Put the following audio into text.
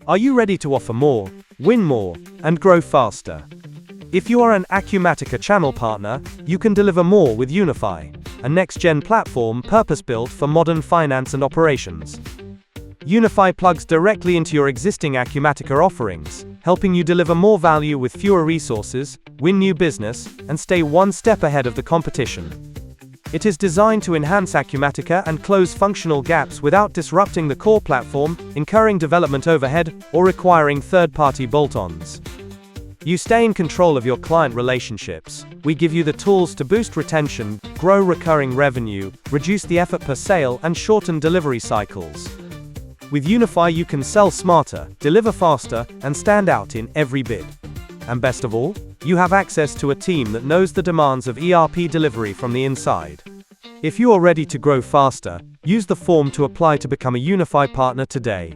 Are you ready to offer more, win more, and grow faster? If you are an Acumatica channel partner, you can deliver more with UniFi, a next-gen platform purpose-built for modern finance and operations. UniFi plugs directly into your existing Acumatica offerings, helping you deliver more value with fewer resources, win new business, and stay one step ahead of the competition. It is designed to enhance Acumatica and close functional gaps without disrupting the core platform, incurring development overhead, or requiring third-party bolt-ons. You stay in control of your client relationships. We give you the tools to boost retention, grow recurring revenue, reduce the effort per sale, and shorten delivery cycles. With UniFi, you can sell smarter, deliver faster, and stand out in every bid. And best of all, you have access to a team that knows the demands of ERP delivery from the inside. If you are ready to grow faster, use the form to apply to become a UniFi partner today.